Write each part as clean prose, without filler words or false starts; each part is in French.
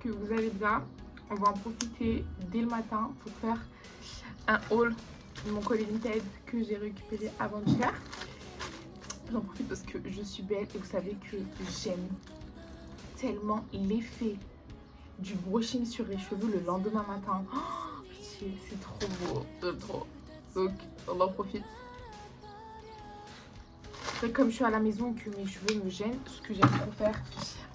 que vous allez bien. On va en profiter dès le matin pour faire un haul de mon colis Vinted que j'ai récupéré avant-hier. J'en profite parce que je suis belle et vous savez que j'aime tellement l'effet du brushing sur les cheveux le lendemain matin. Oh, pitié, c'est trop beau, trop. Donc on en profite. Après, comme je suis à la maison et que mes cheveux me gênent, ce que j'aime trop faire,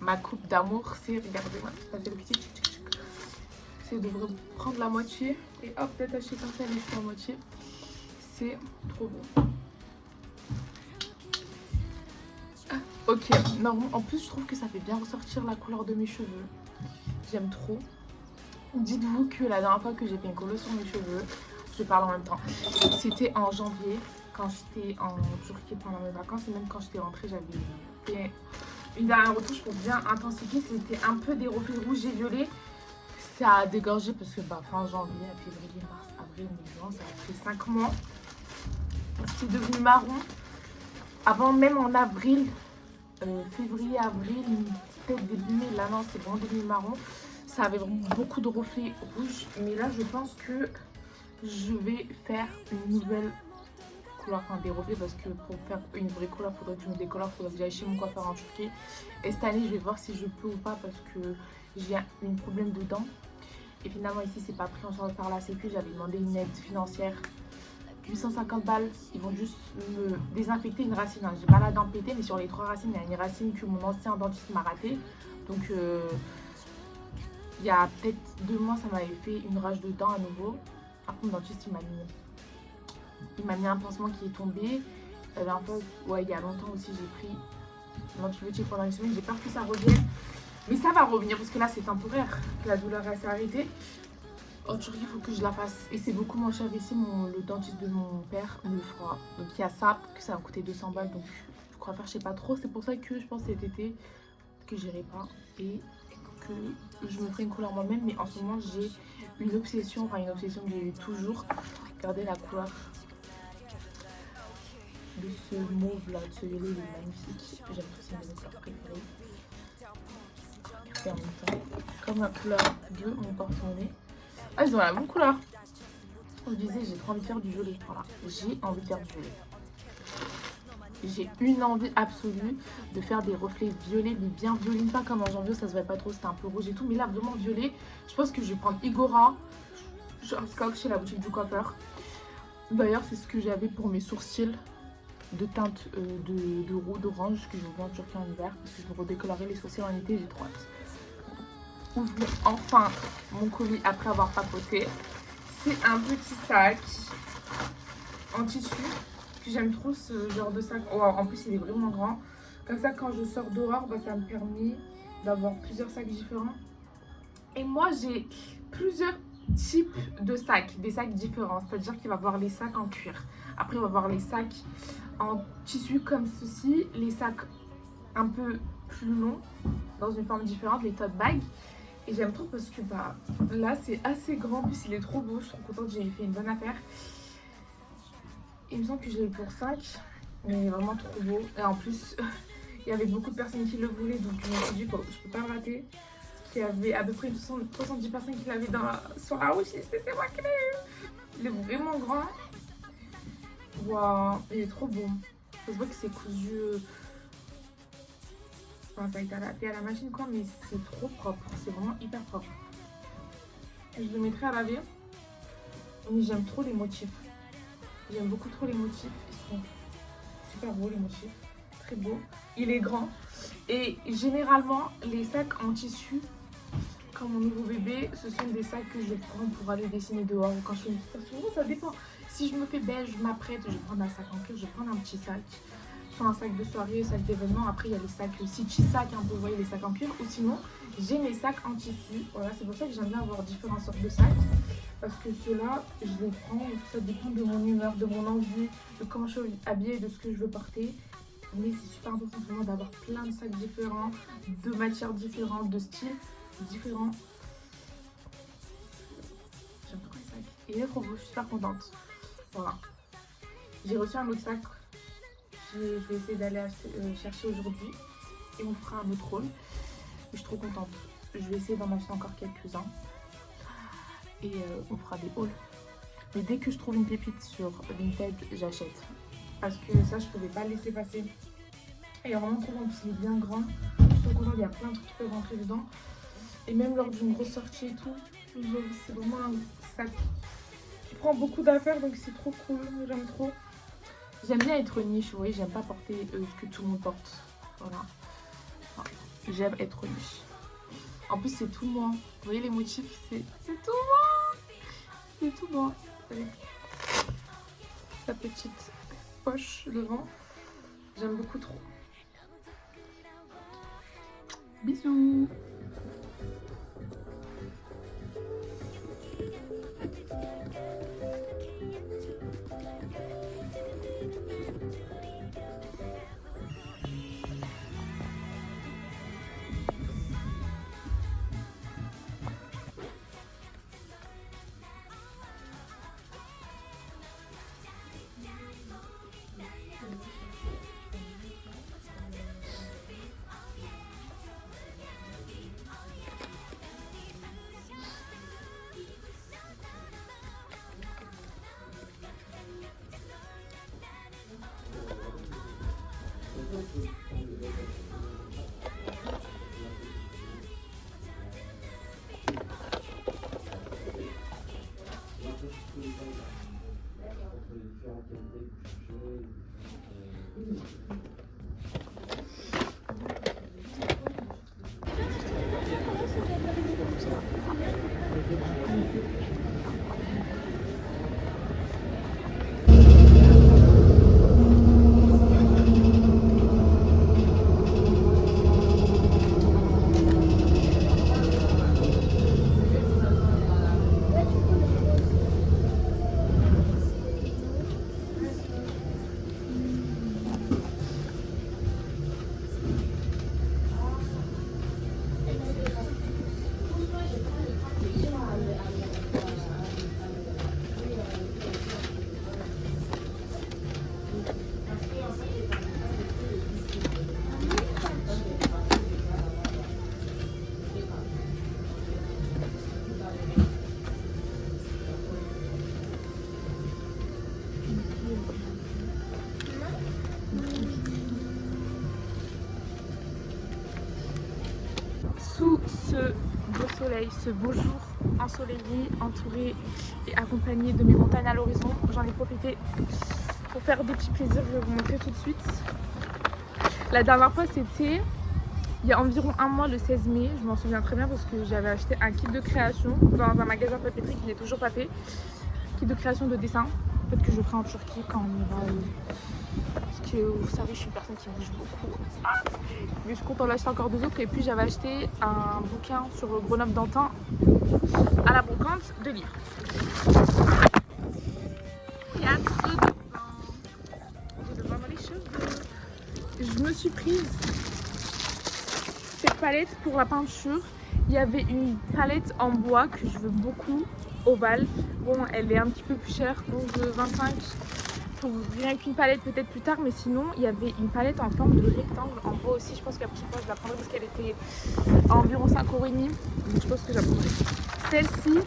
ma coupe d'amour, c'est, regardez-moi, passer le petit tchic tchic tchic. C'est de prendre la moitié et hop, d'attacher comme ça les cheveux en moitié. C'est trop beau. Ah, ok, normalement, en plus, je trouve que ça fait bien ressortir la couleur de mes cheveux. J'aime trop. Dites-vous que la dernière fois que j'ai fait une colo sur mes cheveux, je parle en même temps, c'était en janvier, quand j'étais en Turquie pendant mes vacances, et même quand j'étais rentrée, j'avais fait une dernière retouche pour bien intensifier. C'était un peu des reflets rouges et violets. Ça a dégorgé parce que fin janvier, février, mars, avril, mai, juin, ça a fait 5 mois. C'est devenu marron. Avant, même en avril, février, avril, peut-être début mai, là non, c'est vraiment devenu marron. Ça avait vraiment beaucoup de reflets rouges. Mais là, je pense que je vais faire une nouvelle couleur, enfin des reflets, parce que pour faire une vraie couleur, il faudrait que je me décolore, il faudrait que j'aille chez mon coiffeur en Turquie. Et cette année, je vais voir si je peux ou pas, parce que j'ai un problème de dents. Et finalement, ici, c'est pas pris en charge par la Sécu. J'avais demandé une aide financière, 850 balles. Ils vont juste me désinfecter une racine. J'ai pas la dent pétée, mais sur les 3 racines, il y a une racine que mon ancien dentiste m'a ratée. Donc, il y a peut-être 2 mois, ça m'avait fait une rage de dents à nouveau. Après, mon dentiste, il m'a mis un pansement qui est tombé. La dernière fois, ouais, il y a longtemps aussi, j'ai pris l'antibiotique pendant une semaine. J'ai peur que ça revienne. Mais ça va revenir parce que là, c'est temporaire. La douleur s'est arrêtée. En Turquie, il faut que je la fasse. Et c'est beaucoup moins cher ici. Le dentiste de mon père me le fera. Donc, il y a ça, que ça va coûter 200 balles. Donc, je crois faire, je sais pas trop. C'est pour ça que je pense cet été que j'irai pas. Et que je me ferai une couleur moi-même. Mais en ce moment, j'ai une obsession. Enfin, une obsession que j'ai eu toujours. Regardez la couleur de ce mauve là, de ce violet, il est magnifique. J'aime trop, c'est une de mes couleurs préférées. Regardez en même temps, comme la couleur de mon porte-monnaie. Ah, ils ont la même couleur. Je disais, j'ai trop envie de faire du violet. Voilà, j'ai envie de faire du violet. J'ai une envie absolue de faire des reflets violets, mais bien violets, pas comme en janvier, ça se voit pas trop, c'était un peu rouge et tout. Mais là, vraiment violet. Je pense que je vais prendre Igora, chez la boutique du coiffeur. D'ailleurs, c'est ce que j'avais pour mes sourcils de teinte d'orange que je vends en Turquie en hiver parce que je veux redécolorer les sourcils en été, j'ai trop hâte. Ouvre enfin mon colis après avoir papoté. C'est un petit sac en tissu que j'aime trop, ce genre de sac. Oh, en plus il est vraiment grand. Comme ça quand je sors dehors, ça me permet d'avoir plusieurs sacs différents. Et moi j'ai plusieurs types de sacs, des sacs différents. C'est-à-dire qu'il va y avoir les sacs en cuir. Après il va y avoir les sacs en tissu comme ceci, les sacs un peu plus longs dans une forme différente, les tote bags. Et j'aime trop parce que là c'est assez grand, en plus il est trop beau, je suis trop contente, j'ai fait une bonne affaire. Il me semble que je l'ai eu pour 5, mais vraiment trop beau. Et en plus il y avait beaucoup de personnes qui le voulaient, donc je me suis dit je peux pas le rater. Il y avait à peu près 70 personnes qui l'avaient sur la wishlist et c'est moi qui l'ai eu. Il est vraiment grand. Waouh, il est trop beau. Ça se voit que c'est cousu. Enfin, ça a été fait à la machine quoi, mais c'est trop propre. C'est vraiment hyper propre. Je le mettrai à laver. Mais j'aime trop les motifs. J'aime beaucoup trop les motifs. Ils sont super beaux les motifs. Très beaux. Il est grand. Et généralement, les sacs en tissu, comme mon nouveau bébé, ce sont des sacs que je prends pour aller dessiner dehors. Quand je fais une petite station, ça dépend. Si je me fais belle, je m'apprête, je vais prendre un sac en cuir, je vais prendre un petit sac. Soit un sac de soirée, un sac d'événement. Après, il y a les sacs city sacs, un peu, vous voyez, les sacs en cuir. Ou sinon, j'ai mes sacs en tissu. Voilà, c'est pour ça que j'aime bien avoir différentes sortes de sacs. Parce que ceux-là, je les prends, ça dépend de mon humeur, de mon envie, de comment je suis habillée, de ce que je veux porter. Mais c'est super important vraiment d'avoir plein de sacs différents, de matières différentes, de styles différents. J'aime trop les sacs. Et il est trop beau, je suis super contente. Voilà. J'ai reçu un autre sac. Je vais essayer d'aller chercher aujourd'hui. Et on fera un autre haul. Je suis trop contente. je vais essayer d'en acheter encore quelques-uns. Et on fera des hauls. Mais dès que je trouve une pépite sur Vinted, j'achète. Parce que ça, je pouvais pas le laisser passer. Et vraiment trop bon, parce qu'il est bien grand. Je suis trop contente, il y a plein de trucs qui peuvent rentrer dedans. Et même lors d'une grosse sortie et tout, c'est vraiment un sac qui prend beaucoup d'affaires, donc c'est trop cool, j'aime trop. J'aime bien être niche, vous voyez, j'aime pas porter ce que tout le monde porte. Voilà. Enfin, j'aime être niche. En plus, c'est tout moi. Vous voyez les motifs, c'est tout moi. C'est tout moi. Avec sa petite poche devant. J'aime beaucoup trop. Bisous. Sous ce beau soleil, ce beau jour ensoleillé, entouré et accompagné de mes montagnes à l'horizon, j'en ai profité pour faire des petits plaisirs. Je vais vous montrer tout de suite. La dernière fois, c'était il y a environ un mois, le 16 mai. Je m'en souviens très bien parce que j'avais acheté un kit de création dans un magasin papeterie qui n'est toujours pas fait. Kit de création de dessin. Peut-être que je ferai en Turquie quand on ira. Parce que vous savez, je suis une personne qui bouge beaucoup. Mais je suis contente d'en acheter encore 2 autres. Et puis j'avais acheté un bouquin sur Grenoble d'antan à la brocante de livres. Il y a trop de vin. J'ai de vin dans les cheveux. Je me suis prise cette palette pour la peinture. Il y avait une palette en bois que je veux beaucoup, ovale. Bon, elle est un petit peu plus chère, donc 25 pour rien qu'une palette peut-être plus tard. Mais sinon, il y avait une palette en forme de rectangle en bois aussi. Je pense que la prochaine fois, je la prendrai parce qu'elle était à environ 5,5 €. Donc je pense que je la prendrai. Celle-ci,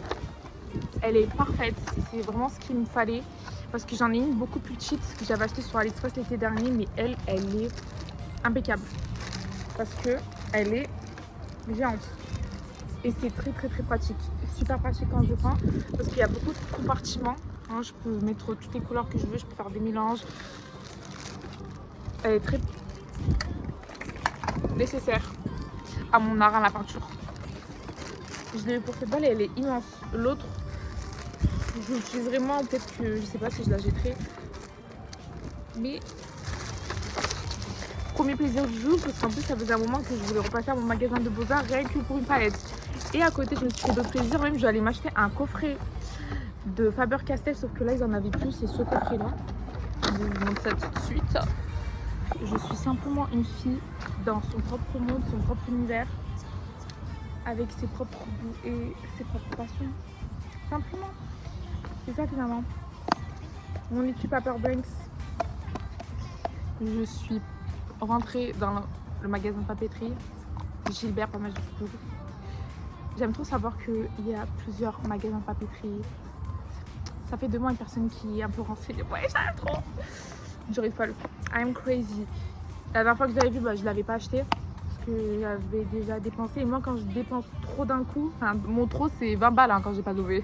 elle est parfaite. C'est vraiment ce qu'il me fallait. Parce que j'en ai une beaucoup plus petite que j'avais achetée sur AliExpress l'été dernier. Mais elle est impeccable. Parce que elle est géante. Et c'est très pratique. Super pratique quand je peins. Parce qu'il y a beaucoup de compartiments. Hein, je peux mettre toutes les couleurs que je veux. Je peux faire des mélanges. Elle est très nécessaire à mon art à la peinture. Je l'ai eu pour cette balle et elle est immense. L'autre, je l'utilise vraiment. Peut-être que je sais pas si je la jetterai. Mais premier plaisir du jour, parce qu'en plus ça faisait un moment que je voulais repasser à mon magasin de Beaux-Arts rien que pour une palette. Et à côté je me suis fait d'autres plaisirs, même je vais aller m'acheter un coffret de Faber-Castell, sauf que là ils en avaient plus, c'est ce coffret là. Je vous montre ça tout de suite. Je suis simplement une fille dans son propre monde, son propre univers, avec ses propres goûts et ses propres passions. Simplement. C'est ça finalement. Mon étui Paper Banks. Je suis rentrée dans le magasin de papeterie Gilbert par majuscule J'aime trop savoir qu'il y a plusieurs magasins de papeterie. Ça fait de moi une personne qui est un peu renseignée. Ouais, j'aime trop. J'aurais folle. I'm crazy. La dernière fois que je l'avais vu, bah, je ne l'avais pas acheté. Parce que j'avais déjà dépensé. Et moi, quand je dépense trop d'un coup, enfin, mon trop, c'est 20 balles hein, quand j'ai pas d'OV.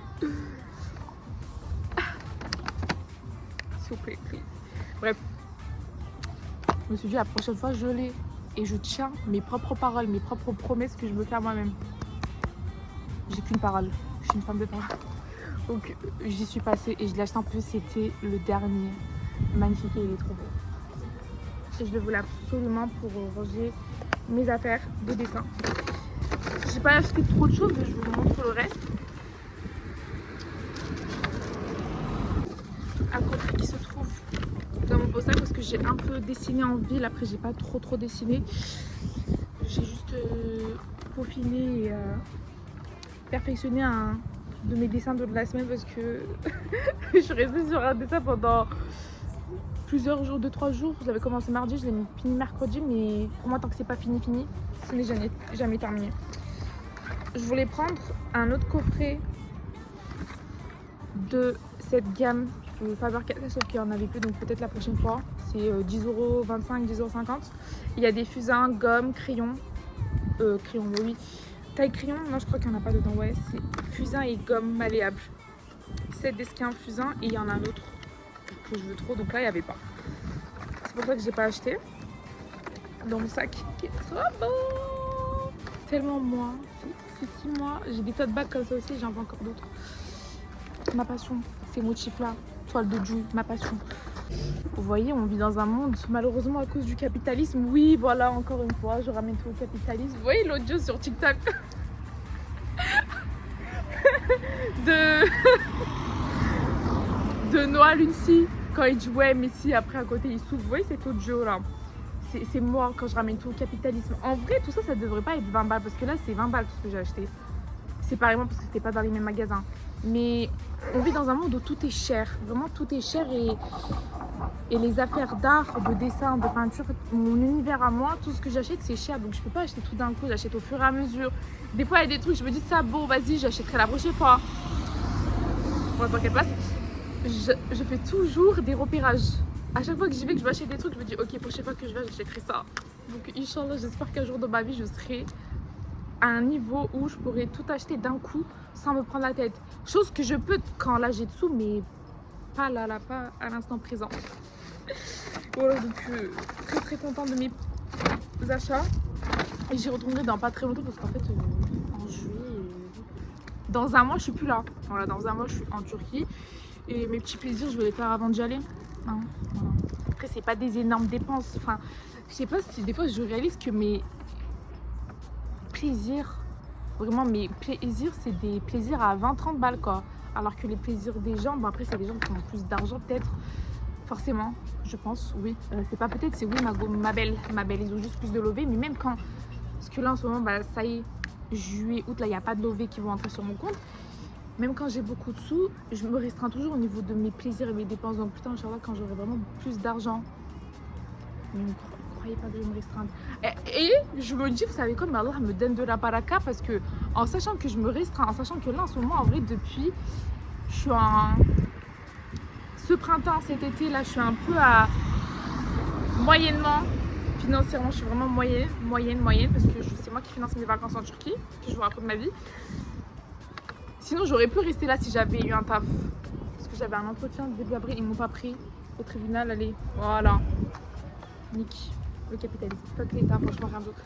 S'il vous plaît, please. Bref. Je me suis dit, la prochaine fois, je l'ai. Et je tiens mes propres paroles, mes propres promesses que je me fais à moi-même. J'ai qu'une parole. Je suis une femme de parole. Donc, j'y suis passée et je l'ai acheté en plus. C'était le dernier. Magnifique et il est trop beau. Et je le voulais absolument pour ranger mes affaires de dessin. J'ai pas acheté trop de choses, mais je vous montre le reste. À côté qui se trouve dans mon poster parce que j'ai un peu dessiné en ville. Après, j'ai pas trop dessiné. J'ai juste peaufiné et perfectionné un de mes dessins de la semaine parce que je suis restée sur un dessin pendant plusieurs jours, 2-3 jours. J'avais commencé mardi, je l'ai fini mercredi, mais pour moi, tant que c'est pas fini, ce n'est jamais terminé. Je voulais prendre un autre coffret de cette gamme Faber-Castell, sauf qu'il n'y en avait plus, donc peut-être la prochaine fois. C'est 10,25 €, 10,50 €. Il y a des fusains, gommes, crayons. Crayons, oui. Taille crayon, non, je crois qu'il n'y en a pas dedans, ouais. C'est fusain et gomme malléable. 7 d'esquin fusain et il y en a un autre que je veux trop, donc là il n'y avait pas. C'est pour ça que j'ai pas acheté. Dans mon sac qui est trop beau, tellement moi, c'est 6 mois. J'ai des tote bags comme ça aussi, j'en veux encore d'autres. Ma passion, ces motifs là, toile de Dieu, ma passion. Vous voyez, on vit dans un monde, malheureusement à cause du capitalisme. Oui, voilà, encore une fois, je ramène tout au capitalisme. Vous voyez l'audio sur TikTok de Noah Luncy quand il dit ouais mais si après à côté il souffle. Vous voyez cet audio là, c'est moi quand je ramène tout au capitalisme. En vrai tout ça ça devrait pas être 20 balles parce que là c'est 20 balles tout ce que j'ai acheté séparément parce que c'était pas dans les mêmes magasins. Mais on vit dans un monde où tout est cher, vraiment tout est cher et les affaires d'art, de dessin, de peinture, mon univers à moi, tout ce que j'achète c'est cher donc je peux pas acheter tout d'un coup, j'achète au fur et à mesure. Des fois il y a des trucs je me dis ça bon vas-y j'achèterai la prochaine fois. Bon, t'inquiète pas, je fais toujours des repérages. À chaque fois que j'y vais, que je vais acheter des trucs, je me dis ok, prochaine fois que je vais, j'achèterai ça. Donc, Inch'Allah, j'espère qu'un jour dans ma vie, je serai à un niveau où je pourrai tout acheter d'un coup sans me prendre la tête. Chose que je peux quand là j'ai dessous, mais pas là, pas à l'instant présent. Voilà, donc très contente de mes achats. Et j'y retournerai dans pas très longtemps parce qu'en fait, en juillet, dans un mois, je suis plus là. Voilà, dans un mois, je suis en Turquie. Et mes petits plaisirs, je vais les faire avant d'y aller. Hein, voilà. Après, c'est pas des énormes dépenses. Enfin, je sais pas si des fois je réalise que mes plaisirs, vraiment mes plaisirs, c'est des plaisirs à 20-30 balles quoi. Alors que les plaisirs des gens, bon après, c'est des gens qui ont plus d'argent peut-être. Forcément, je pense, oui. C'est pas peut-être, c'est oui, ma belle. Ils ont juste plus de lové. Mais même quand. Parce que là en ce moment, bah, ça y est, juillet, août, là, il n'y a pas de lové qui vont entrer sur mon compte. Même quand j'ai beaucoup de sous, je me restreins toujours au niveau de mes plaisirs et mes dépenses. Donc putain, Inch'Allah, quand j'aurai vraiment plus d'argent, ne croyez pas que je vais me restreindre. Et je me dis, vous savez quoi, mais Allah me donne de la baraka parce que en sachant que je me restreins, en sachant que là en ce moment, en vrai, depuis, je suis en... Ce printemps, cet été, là, je suis un peu à moyennement. Financièrement, je suis vraiment moyenne, parce que c'est moi qui finance mes vacances en Turquie, que je vous raconte ma vie. Sinon, j'aurais pu rester là si j'avais eu un taf. Parce que j'avais un entretien début avril, ils m'ont pas pris au tribunal. Allez, voilà. Nick, le capitalisme. Fuck l'État, franchement, rien d'autre.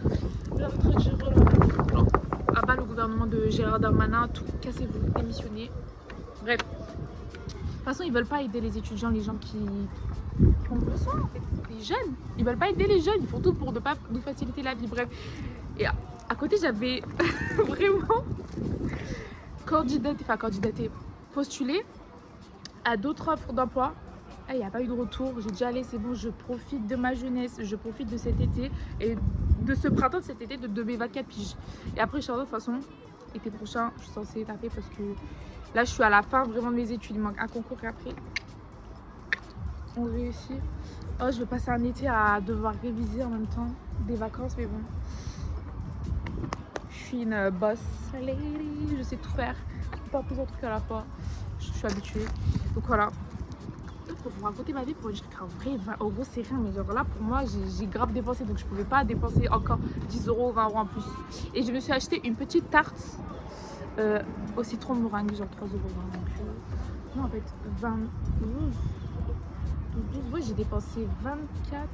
À bas le gouvernement de Gérard Darmanin, tout, cassez-vous, démissionnez. Bref. De toute façon, ils veulent pas aider les étudiants, les gens qui ont besoin, en fait. Les jeunes, ils veulent pas aider les jeunes, ils font tout pour ne pas nous faciliter la vie. Bref. Et à côté, j'avais vraiment postulé à d'autres offres d'emploi. Il n'y a pas eu de retour. J'ai dit allez, c'est bon, je profite de ma jeunesse, je profite de cet été et de ce printemps, de cet été, de mes 24 piges. Et après, je suis de toute façon, été prochain, je suis censée taper parce que là, je suis à la fin vraiment de mes études. Il manque un concours et après, on réussit. Oh, je vais passer un été à devoir réviser en même temps des vacances, mais bon. Je suis une boss lady, je sais tout faire. Je peux faire plusieurs trucs à la fois. Je suis habituée. Donc voilà. Pour vous raconter ma vie, pour dire qu'en vrai, 20 euros c'est rien. Mais genre là, pour moi, j'ai grave dépensé. Donc je pouvais pas dépenser encore 10 euros ou 20 euros en plus. Et je me suis acheté une petite tarte au citron meringue, genre 3 euros. Donc, non, en fait, 20, 12, ouais, j'ai dépensé 24,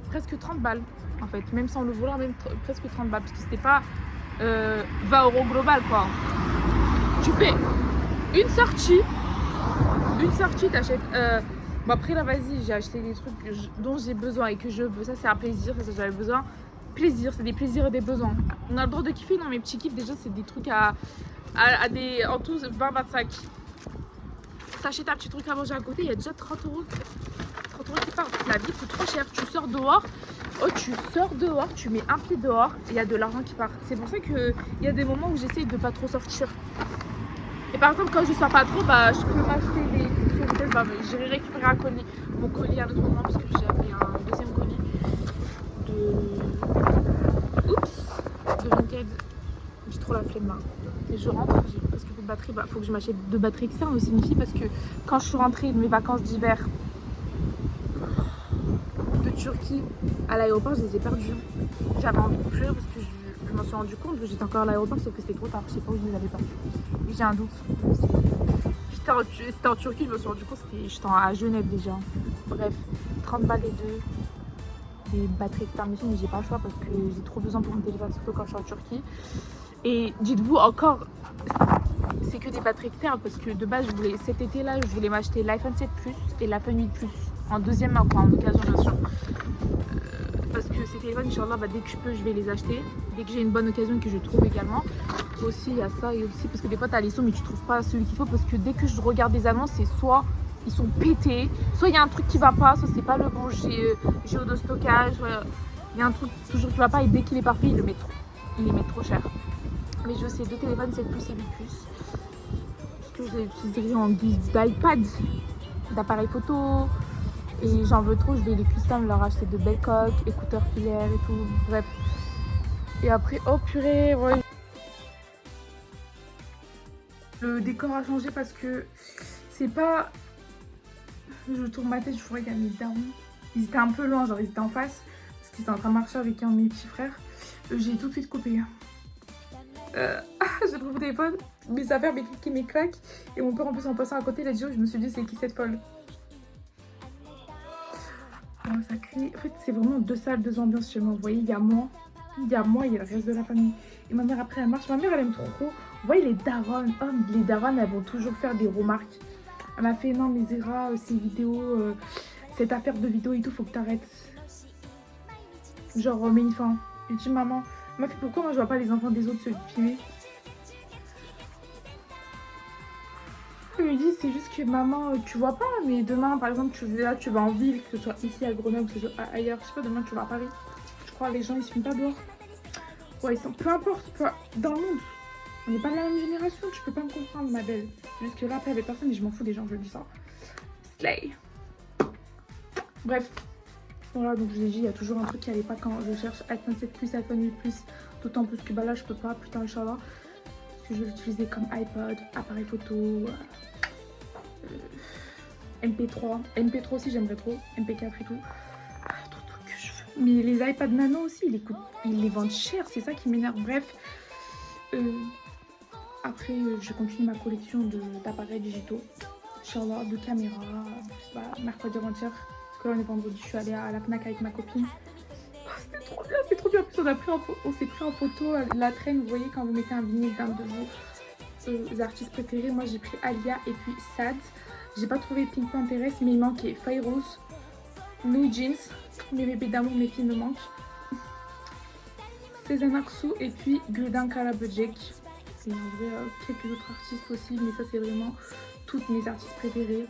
presque 30 balles. En fait, même sans le vouloir, même presque 30 balles. Parce que c'était pas 20 euros global, quoi. Tu fais une sortie, t'achètes. Bon, après là, vas-y, j'ai acheté des trucs dont j'ai besoin et que je veux. Ça, c'est un plaisir, ça, j'avais besoin. Plaisir, c'est des plaisirs et des besoins. On a le droit de kiffer, non, mes petits kiffs, déjà, c'est des trucs à des. En tout, 20-25. T'achètes un petit truc à manger à côté, il y a déjà 30 euros. 30 euros qui partent. La vie coûte trop cher. Tu sors dehors. Oh, tu sors dehors, tu mets un pied dehors, il y a de l'argent qui part. C'est pour ça qu'il y a des moments où j'essaye de pas trop sortir. Et par exemple, quand je sors pas trop, bah, je peux m'acheter des trucs sur Vinted. Bah, j'irai récupérer un colis, mon colis à un autre moment, parce que j'avais un deuxième colis de Vinted. J'ai trop la flemme là. Et je rentre, j'ai presque plus de batterie. Bah, faut que je m'achète 2 batteries externes aussi, une fille, parce que quand je suis rentrée de mes vacances d'hiver de Turquie à l'aéroport, je les ai perdues. J'avais envie de pleurer parce que je m'en suis rendu compte, j'étais encore à l'aéroport, sauf que c'était trop tard, je sais pas où je les avais perdues. J'ai un doute. C'était en Turquie, je me suis rendu compte, j'étais à Genève déjà. Bref, 30 balles les deux. Des batteries externes, mais j'ai pas le choix parce que j'ai trop besoin pour mon téléphone, surtout quand je suis en Turquie. Et dites-vous encore, c'est que des batteries externes parce que de base, cet été-là, je voulais m'acheter l'iPhone 7 Plus et l'iPhone 8 Plus en deuxième main, quoi, en occasion bien sûr. Parce que ces téléphones, Inch'Allah, bah, dès que je peux, je vais les acheter. Dès que j'ai une bonne occasion et que je trouve également. Aussi, il y a ça et aussi parce que des fois, tu as les sons, mais tu trouves pas celui qu'il faut. Parce que dès que je regarde des annonces, c'est soit ils sont pétés, soit il y a un truc qui va pas, soit c'est pas le bon géo de stockage. Il y a un truc toujours qui va pas et dès qu'il est parfait, ils les mettent trop cher. Mais je sais, 2 téléphones, 7 Plus et 8 Plus. Parce que je les utiliserai en guise d'iPad, d'appareil photo. Et j'en veux trop, je vais les custom, leur acheter de belles coques, écouteurs filaires et tout, bref. Et après, oh purée, ouais. Le décor a changé parce que c'est pas... Je tourne ma tête, je vois qu'il y a mes darons. Ils étaient un peu loin, genre ils étaient en face, parce qu'ils étaient en train de marcher avec un de mes petits frères. J'ai tout de suite coupé. J'ai pris mon téléphone, mes affaires, mes clics et mes claques. Et mon père en plus en passant à côté, il a dit, oh, je me suis dit c'est qui cette folle. Ça crie. En fait, c'est vraiment 2 salles, 2 ambiances chez moi. Vous voyez, il y a moi, il y a le reste de la famille. Et ma mère, après, elle marche. Ma mère, elle aime trop. Vous voyez, les darons. Oh, les darons, elles vont toujours faire des remarques. Elle m'a fait, non, mais Zéra, ces vidéos, cette affaire de vidéo et tout, faut que t'arrêtes. Genre, mets une fin. Je dis, maman, elle m'a fait, pourquoi moi, je vois pas les enfants des autres se filmer? Je lui dis, c'est juste que maman, tu vois pas, mais demain, par exemple, tu vas en ville, que ce soit ici à Grenoble, que ce soit ailleurs, je sais pas, demain tu vas à Paris. Je crois les gens ils se filment pas dehors. Ouais, peu importe, dans le monde, on n'est pas de la même génération, tu peux pas me comprendre, ma belle. Jusque là, après, avec personne, mais je m'en fous des gens, je le dis ça. Slay. Bref, voilà, donc je l'ai dit, il y a toujours un truc qui allait pas quand je cherche iPhone 7 Plus, iPhone 8 Plus, d'autant plus que bah là, je peux pas, putain, Inch'Allah. Parce que je vais l'utiliser comme iPod, appareil photo. MP3 aussi j'aimerais trop, MP4 et tout. Trop de trucs que je veux. Mais les iPad Nano aussi, ils les vendent cher, c'est ça qui m'énerve. Bref, après je continue ma collection d'appareils digitaux. Inch'Allah, de caméras, je sais pas, mercredi avant-hier. Parce que là on est vendredi, je suis allée à la Fnac avec ma copine. Oh, c'était trop bien, c'est trop bien. En plus on s'est pris en photo la traîne, vous voyez quand vous mettez un vinyle d'un de vos artistes préférés. Moi j'ai pris Alia et puis Sad. J'ai pas trouvé Pink Pinterest, mais il manquait Fayrouz, New Jeans, mes bébés d'amour, mes filles me manquent, Sezen Aksu et puis Guldan Karabujek. Et en vrai, quelques autres artistes aussi, mais ça c'est vraiment toutes mes artistes préférés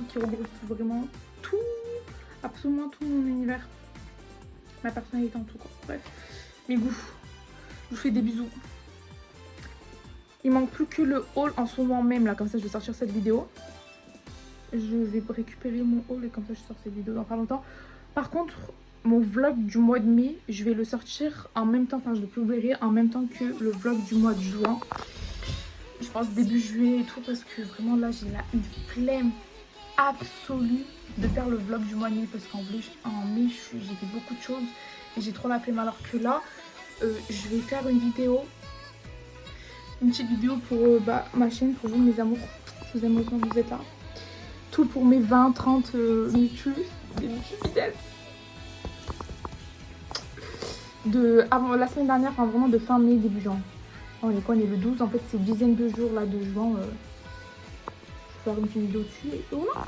qui regroupent vraiment tout, absolument tout mon univers, ma personnalité en tout cas. Bref, mes goûts. Je vous fais des bisous. Il manque plus que le haul en ce moment même là, comme ça je vais sortir cette vidéo. Je vais récupérer mon haul et comme ça je sors cette vidéo dans pas longtemps. Par contre, mon vlog du mois de mai, je vais le sortir en même temps, enfin je le publierai en même temps que le vlog du mois de juin. Je pense début juillet et tout parce que vraiment là j'ai là une flemme absolue de faire le vlog du mois de mai parce qu'en mai j'ai fait beaucoup de choses et j'ai trop la flemme, alors que là je vais faire une petite vidéo pour ma chaîne, pour vous mes amours. Je vous aime autant que vous êtes là. Tout pour mes 20-30 mutus, des mutus fidèles. Avant la semaine dernière, enfin vraiment de fin mai, début juin. On est quoi, on est le 12, en fait c'est une dizaine de jours là de juin. Je vais faire une petite vidéo dessus et voilà.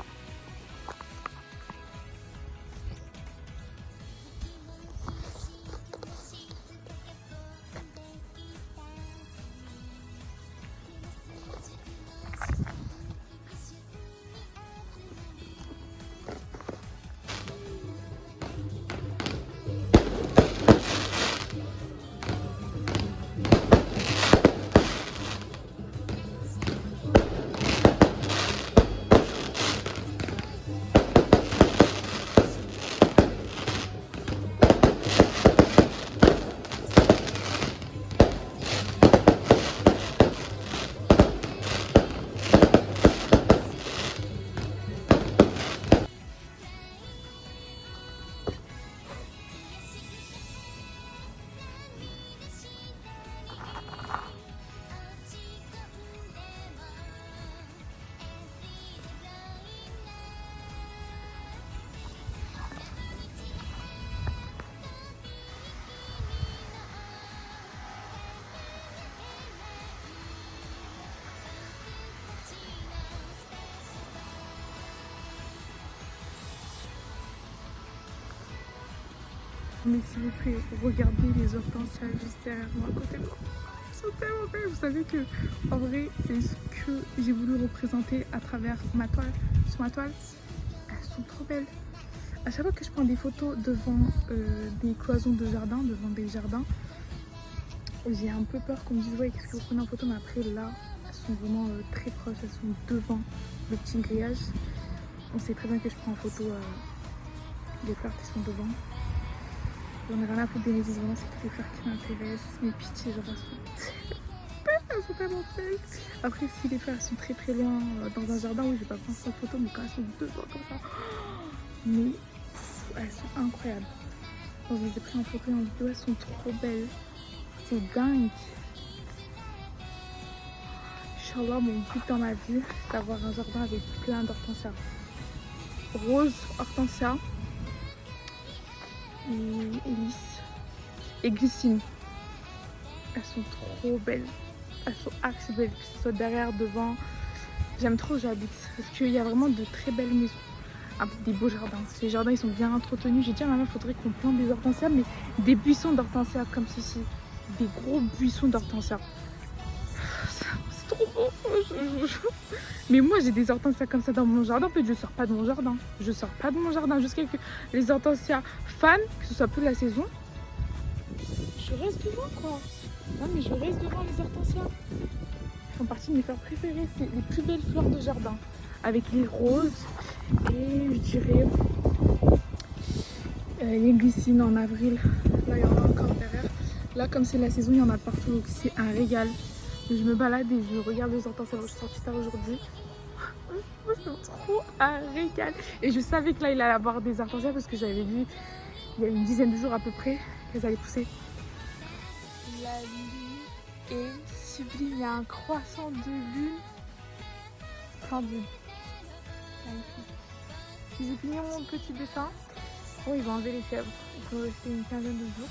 Mais s'il vous plaît, regardez les hortensias juste derrière moi, à côté de moi. Elles sont tellement belles. Vous savez que, en vrai, c'est ce que j'ai voulu représenter à travers ma toile. Sur ma toile, elles sont trop belles. À chaque fois que je prends des photos devant des cloisons de jardin, devant des jardins, j'ai un peu peur qu'on me dise ouais, qu'est-ce que vous prenez en photo, mais après là, elles sont vraiment très proches, elles sont devant le petit grillage. On sait très bien que je prends en photo les fleurs qui sont devant. J'en ai rien à foutre des maisons, vraiment c'est que les fleurs qui m'intéressent. Mes pitiés, genre elles sont tellement belles. Après si les fleurs sont très très loin dans un jardin, oui je vais pas prendre ça en photo, mais quand elles sont devant comme ça, mais elles sont incroyables. Quand je les ai prises en photo et en vidéo, elles sont trop belles. C'est dingue. Inch'Allah, mon but dans ma vie, c'est d'avoir un jardin avec plein d'hortensias. Rose, hortensia, et lys et glycine. Elles sont trop belles. Elles sont archi belles, que ce soit derrière, devant. J'aime trop où j'habite parce qu'il y a vraiment de très belles maisons avec des beaux jardins. Ces jardins ils sont bien entretenus. J'ai dit à ma mère, il faudrait qu'on plante des hortensias, mais des buissons d'hortensias comme ceci. Des gros buissons d'hortensias. C'est trop beau. Mais moi j'ai des hortensias comme ça dans mon jardin. En fait je sors pas de mon jardin. Je sors pas de mon jardin jusqu'à que les hortensias fans, que ce soit plus la saison, je reste devant quoi. Non mais je reste devant les hortensias. Ils font partie de mes fleurs préférées. C'est les plus belles fleurs de jardin. Avec les roses et je dirais les glycines en avril. Là il y en a encore derrière. Là comme c'est la saison il y en a partout donc c'est un régal. Je me balade et je regarde les hortensias. Je suis sortie tard aujourd'hui. C'est trop un régal. Et je savais que là il allait avoir des hortensias parce que j'avais vu il y a une dizaine de jours à peu près qu'elles allaient pousser. La lune est sublime. Il y a un croissant de lune splendide. J'ai fini mon petit dessin. Bon, ils vont enlever les chèvres. Il faut rester une quinzaine de jours.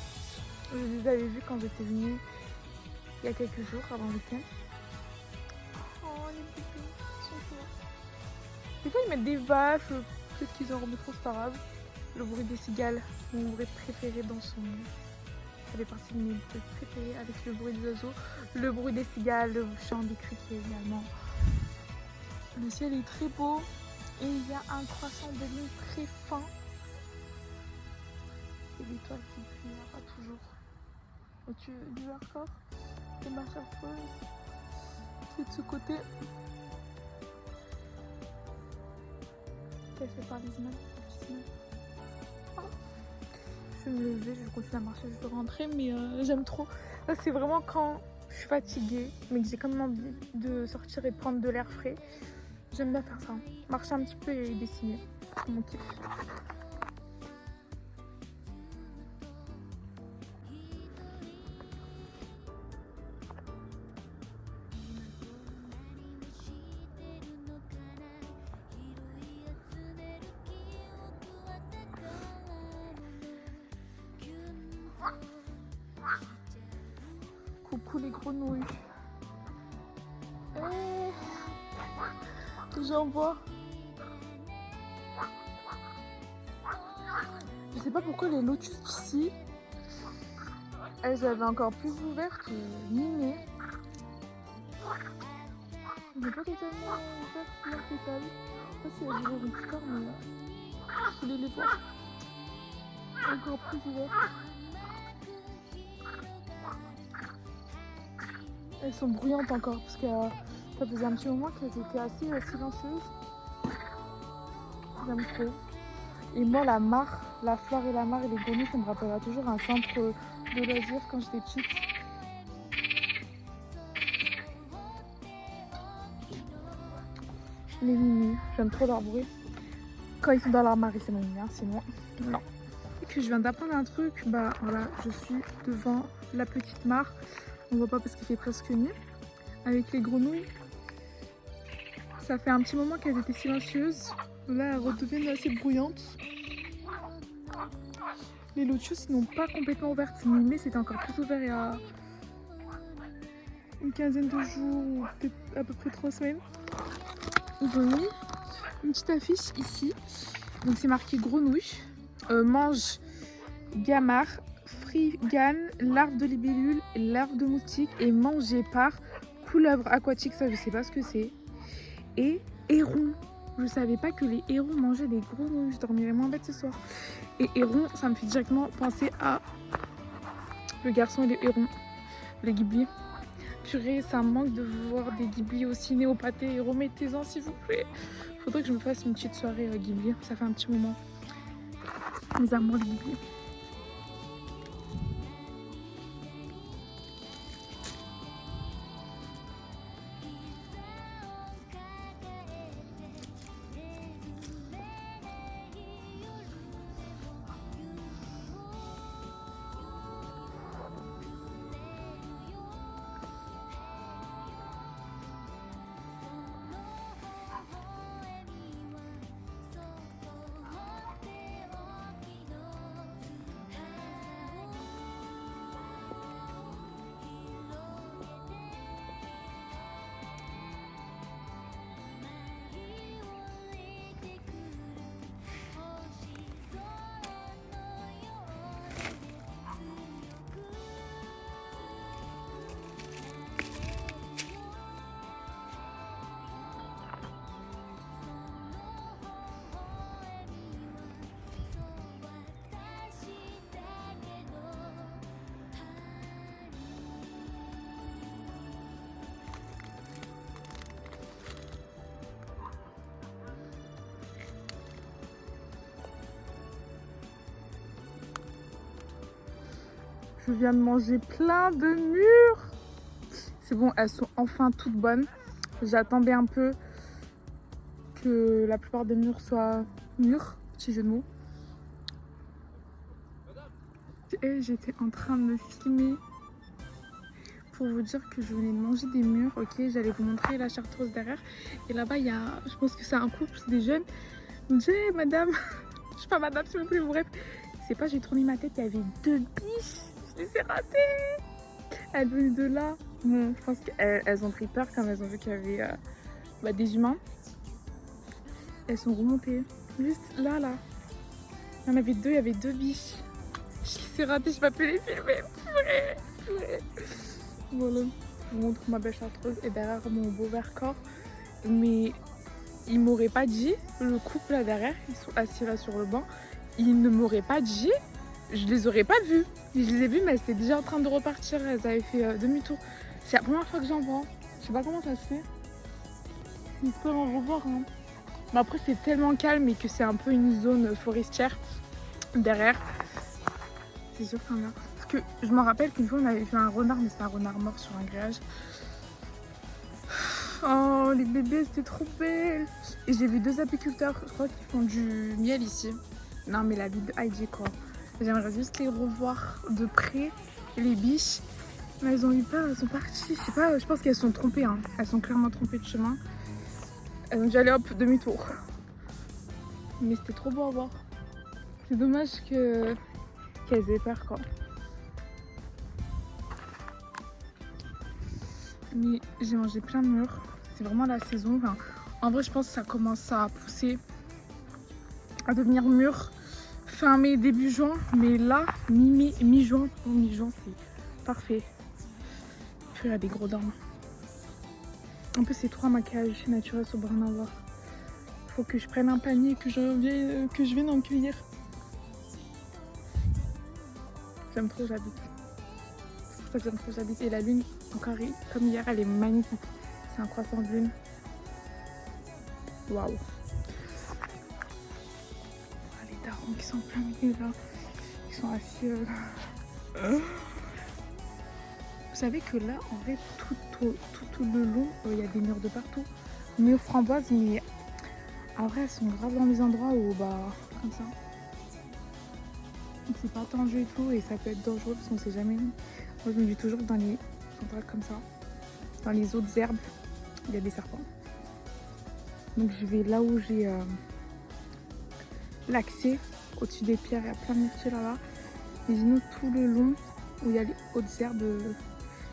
Je les avais vus quand j'étais venue il y a quelques jours avant le week-end. Oh, les bébés, ils sont beaux. Des fois, ils mettent des vaches. Peut-être qu'ils en remettront, c'est pas grave. Le bruit des cigales, mon bruit préféré dans son monde. Ça fait partie de mes bruits préférés avec le bruit des oiseaux, le bruit des cigales, le chant des criquets également. Le ciel est très beau et il y a un croissant de lune très fin. Et l'étoile qui brillera toujours. Au-dessus du hardcore de ma surfeuse. C'est de ce côté. Qu'elle fait par les images. Oh. je vais me lever, je vais continuer à marcher, je vais rentrer, mais j'aime trop. Là, c'est vraiment quand je suis fatiguée, mais que j'ai quand même envie de sortir et de prendre de l'air frais. J'aime bien faire ça, marcher un petit peu et dessiner, c'est mon kiff. Coucou les grenouilles. J'en vois. Je sais pas pourquoi les lotus ici, elles avaient encore plus ouvert que mimées. Je sais pas totalement ouvert leurs pétales. Je sais pas si elles ouvrent plus tard, mais je voulais les voir. Encore plus ouvertes. Elles sont bruyantes encore parce que ça faisait un petit moment qu'elles étaient assez silencieuses. J'aime trop. Et moi, la mare, la flore et la mare et les grenouilles, ça me rappellera toujours un centre de loisirs quand j'étais petite. Les mimi, j'aime trop leur bruit. Quand ils sont dans leur mare, c'est mon mimi, hein, sinon, non. Et que je viens d'apprendre un truc, bah voilà, je suis devant la petite mare. On voit pas parce qu'il fait presque nuit. Avec les grenouilles, ça fait un petit moment qu'elles étaient silencieuses. Là, elles redeviennent assez bruyantes. Les lotus n'ont pas complètement ouvert. Mais c'était encore plus ouvert il y a une quinzaine de jours ou peut-être à peu près 3 semaines. Ils ont mis une petite affiche ici. Donc c'est marqué grenouille, mange gamard, frigane, larve de libellule, larve de moustique et mangé par couleuvre aquatique. Ça je sais pas ce que c'est. Et héron. Je savais pas que les hérons mangeaient des grenouilles. Je dormirais moins bête ce soir. Et héron, ça me fait directement penser à le garçon et les hérons, les Ghibli. Purée, ça me manque de voir des Ghibli au ciné, au pâté. Remettez-en s'il vous plaît. Faudrait que je me fasse une petite soirée Ghibli. Ça fait un petit moment. Mes amours Ghibli. Je viens de manger plein de mûres. C'est bon, elles sont enfin toutes bonnes. J'attendais un peu que la plupart des mûres soient mûres, petit jeu de mots. Et j'étais en train de me filmer pour vous dire que je venais de manger des mûres. Ok, j'allais vous montrer la chartreuse derrière. Et là-bas, il y a, je pense que c'est un couple, c'est des jeunes. Ils me disent, hey, madame, je suis pas madame s'il vous plaît, bref. C'est pas, j'ai tourné ma tête, il y avait 2 biches. Je les ai ratées. Elles venaient de là. Bon, je pense qu'elles ont pris peur quand elles ont vu qu'il y avait des humains. Elles sont remontées. Juste là, là. Il y en avait 2, il y avait 2 biches. Je les ai ratées, je peux plus les filmer. Voilà. Je vous montre ma belle chartreuse et derrière mon beau vert corps. Mais ils m'auraient pas dit, le couple là derrière, ils sont assis là sur le banc. Ils ne m'auraient pas dit, je les aurais pas vus. Je les ai vus, mais elles étaient déjà en train de repartir. Elles avaient fait demi-tour. C'est la première fois que j'en vois. Je sais pas comment ça se fait. J'espère en revoir. Hein. Mais après, c'est tellement calme et que c'est un peu une zone forestière derrière. c'est sûr qu'il y en a. Parce que je me rappelle qu'une fois on avait fait un renard, mais c'était un renard mort sur un grillage. Oh, les bébés, c'était trop belle. Et j'ai vu 2 apiculteurs, je crois qu'ils font du miel ici. Non, mais la vie de Heidi, quoi. J'aimerais juste les revoir de près, les biches. Mais elles ont eu peur, elles sont parties. Je sais pas, je pense qu'elles sont trompées. Hein. Elles sont clairement trompées de chemin. Elles ont dit allez hop, demi-tour. Mais c'était trop beau à voir. C'est dommage qu'elles aient peur, quoi. Mais j'ai mangé plein de mûres. C'est vraiment la saison. Enfin, en vrai, je pense que ça commence à pousser, à devenir mûr fin mai, début juin. Mais là, mi-mai, mi-juin, c'est parfait. Puis il y a des gros dents. En plus, c'est trop un maquillage naturel sur Brun. Faut que je prenne un panier, que je vienne en cueillir. J'aime trop, j'habite. C'est pour ça que j'aime trop, j'habite. Et la lune, encore comme hier, elle est magnifique. C'est un croissant de lune. Waouh. Les darons qui sont plein milieu là. Ils sont assis. Vous savez que là, en vrai, tout le long, il y a des murs de partout. Murs framboises, mais en vrai, elles sont grave dans les endroits où, comme ça. C'est pas tendu et tout, et ça peut être dangereux parce qu'on sait jamais. Moi, je me dis toujours que dans les endroits comme ça, dans les autres herbes, il y a des serpents. Donc je vais là où j'ai l'accès, au-dessus des pierres, il y a plein de myrtilles là-bas. Et sinon, tout le long où il y a les hautes herbes,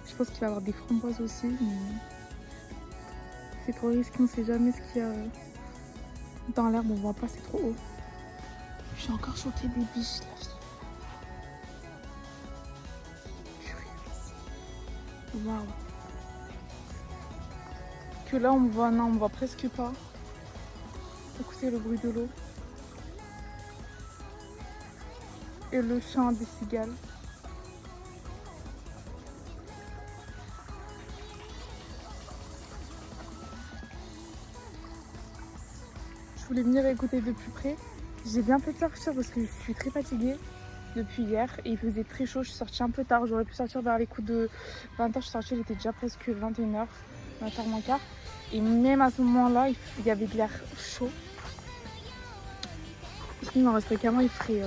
je pense qu'il va y avoir des framboises aussi. Mais c'est trop risqué, on ne sait jamais ce qu'il y a dans l'herbe, on voit pas, c'est trop haut. Je suis encore choquée des biches, la fille. Waouh. Que là on me voit, non on me voit presque pas. Écoutez le bruit de l'eau. Et le chant des cigales. Je voulais venir écouter de plus près. J'ai bien fait de sortir parce que je suis très fatiguée depuis hier et il faisait très chaud. Je suis sortie un peu tard, j'aurais pu sortir vers les coups de 20h. Je suis sortie, il était déjà presque 21h, 20h moins quart. Et même à ce moment-là, il y avait de l'air chaud. Sinon, il m'en resterait qu'à moi, il ferait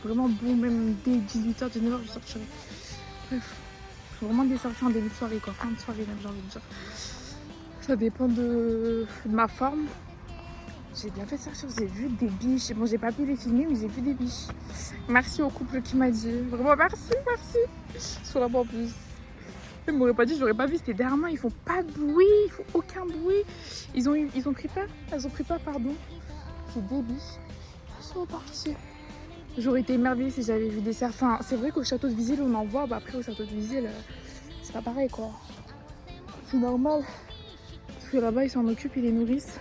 vraiment bon, même dès 18h, 19h, je sortirais. Bref, c'est vraiment des sorties en début de soirée, quoi, fin de soirée même, j'ai envie de dire. Ça dépend de ma forme. J'ai bien fait de sortir, j'ai vu des biches. Bon, j'ai pas pu les filmer, mais j'ai vu des biches. Merci au couple qui m'a dit. Vraiment, merci. Sur la en plus. Ils m'auraient pas dit, j'aurais pas vu, c'était derrière moi. Ils font pas de bruit, ils font aucun bruit. Ils ont pris peur. Elles ont pris peur, pardon. C'est des biches. Ils sont partis. J'aurais été émerveillée si j'avais vu des cerfs. Enfin, c'est vrai qu'au château de Vizille, on en voit. Après, au château de Vizille, c'est pas pareil, quoi. C'est normal. Parce que là-bas, ils s'en occupent, ils les nourrissent.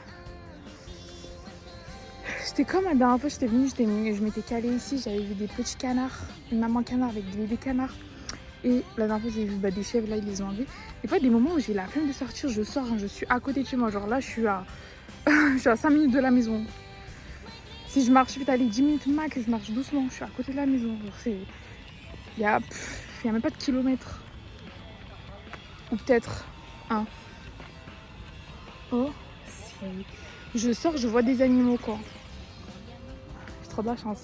C'était comme la dernière fois j'étais venue, je m'étais calée ici, j'avais vu des petits canards, une maman canard avec des bébés canards. Et la dernière fois j'ai vu des chèvres, là ils les ont enlevés. Des fois des moments où j'ai la flemme de sortir, je sors, hein, je suis à côté de chez moi. Genre là je suis à 5 minutes de la maison. Si je marche vite, allez 10 minutes max, je marche doucement, je suis à côté de la maison. Il y a même pas de kilomètres. Ou peut-être un. Oh, je sors, je vois des animaux, quoi. J'ai trop de la chance.